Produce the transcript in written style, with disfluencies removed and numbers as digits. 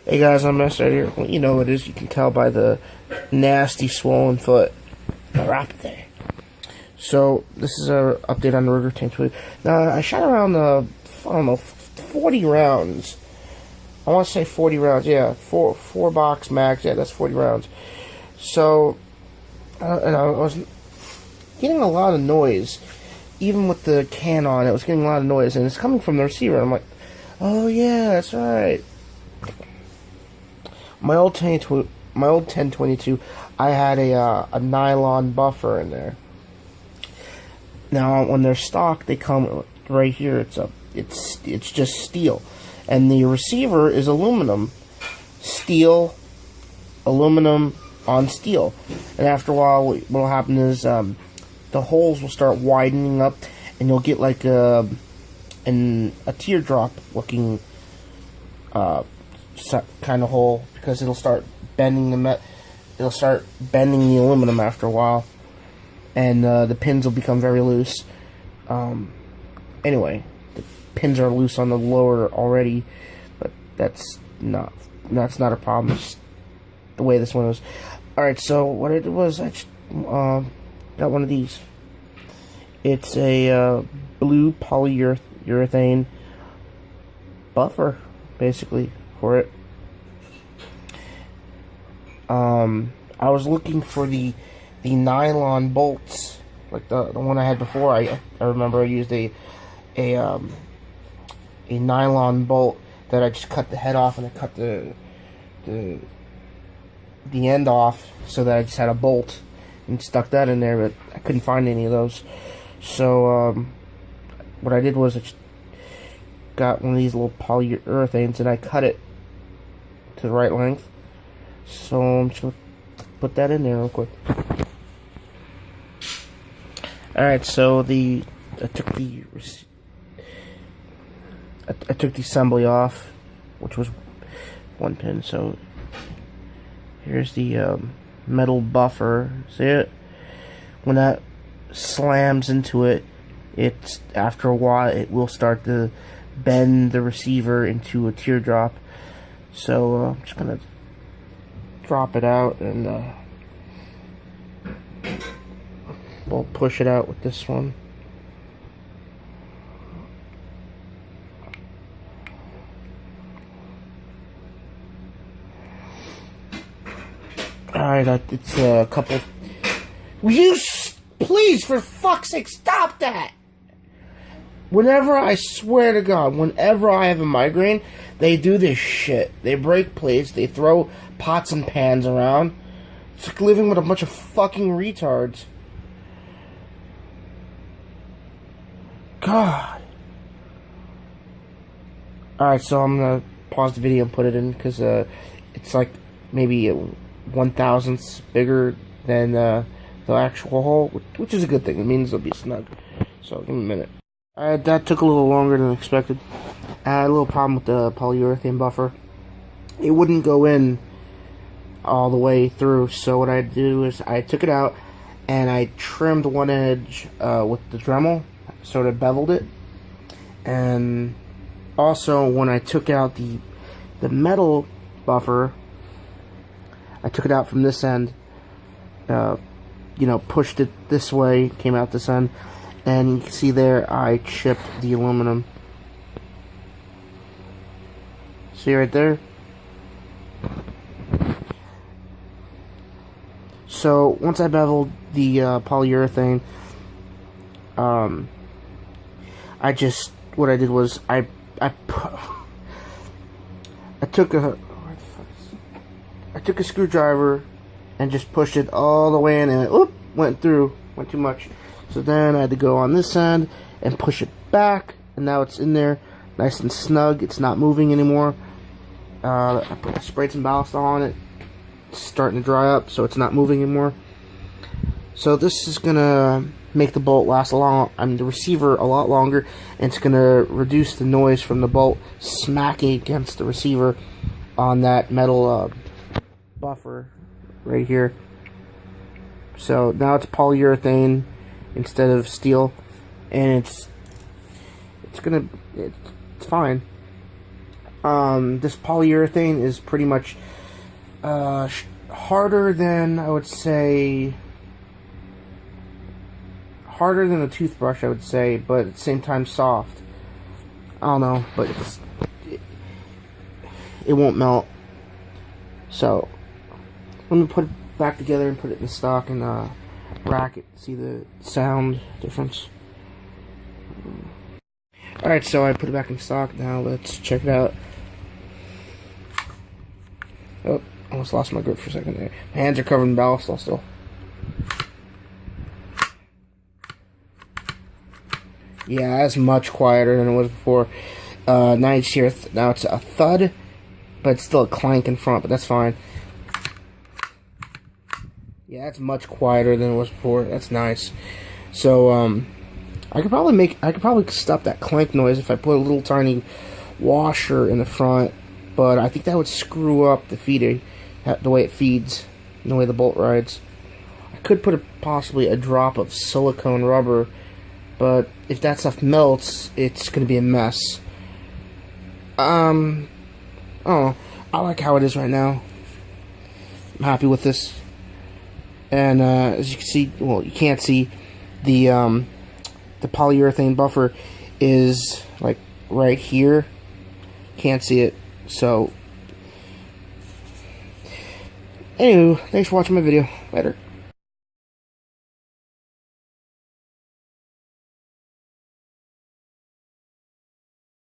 Hey guys, I'm Master here. Well, you know what it is. You can tell by the nasty swollen foot. Neuropathy. So this is a update on the Ruger Tank 2. Now I shot around I don't know, 40 rounds. I want to say 40 rounds. Yeah, four box max. Yeah, that's 40 rounds. So, and I was getting a lot of noise, even with the can on. It was getting a lot of noise, and it's coming from the receiver. I'm like, oh yeah, that's right. My old 1022, I had a nylon buffer in there. Now, when they're stock, they come right here. It's just steel, and the receiver is aluminum, steel, aluminum on steel. And after a while, what will happen is the holes will start widening up, and you'll get like a teardrop looking kind of hole, because it'll start bending it'll start bending the aluminum after a while, and the pins will become very loose. Anyway, the pins are loose on the lower already, but that's not a problem. It's the way this one was. Alright, so what I did was I just, got one of these. It's a blue polyurethane buffer, basically, for it. I was looking for the nylon bolts, like the one I had before. I remember I used a nylon bolt that I just cut the head off, and I cut the end off, so that I just had a bolt and stuck that in there, but I couldn't find any of those. So what I did was I just got one of these little polyurethanes, and I cut it to the right length. So I'm just gonna put that in there real quick. Alright, so I took the assembly off, which was one pin. So here's the metal buffer. See it? When that slams into it, after a while it will start to bend the receiver into a teardrop. So I'm just gonna drop it out, and we'll push it out with this one. Alright, it's a couple. Please, for fuck's sake, stop that! Whenever, I swear to God, whenever I have a migraine, they do this shit. They break plates, they throw pots and pans around. It's like living with a bunch of fucking retards. God. Alright, so I'm gonna pause the video and put it in, because it's like maybe 1/1000th bigger than the actual hole, which is a good thing. It means it'll be snug. So give me a minute. That took a little longer than expected. I had a little problem with the polyurethane buffer. It wouldn't go in all the way through, so what I did was I took it out and I trimmed one edge with the Dremel, sort of beveled it. And also, when I took out the metal buffer, I took it out from this end, pushed it this way, came out this end. And you can see there, I chipped the aluminum. See right there? So, once I beveled the polyurethane, what I did was, I took a screwdriver and just pushed it all the way in, and it went through, went too much. So then I had to go on this end and push it back, and now it's in there, nice and snug. It's not moving anymore. I sprayed some ballast on it. It's starting to dry up, so it's not moving anymore. So this is gonna make the bolt last the receiver a lot longer, and it's gonna reduce the noise from the bolt smacking against the receiver on that metal buffer right here. So now it's polyurethane instead of steel, and it's fine. This polyurethane is pretty much harder than, I would say, harder than a toothbrush, I would say, but at the same time soft. I don't know, but it won't melt. So let me put it back together and put it in stock and rack it. See the sound difference. Alright, so I put it back in stock. Now let's check it out. Oh, almost lost my grip for a second there. My hands are covered in Balisol still. Yeah, that's much quieter than it was before. Now you just hear now it's a thud, but it's still a clank in front, but that's fine. Yeah, that's much quieter than it was before. That's nice. So, I could probably stop that clank noise if I put a little tiny washer in the front, but I think that would screw up the feeding, the way it feeds, and the way the bolt rides. I could put possibly a drop of silicone rubber, but if that stuff melts, it's gonna be a mess. I don't know. I like how it is right now. I'm happy with this. And as you can see, well, you can't see, the polyurethane buffer is like right here. Can't see it. So, anywho, thanks for watching my video. Later.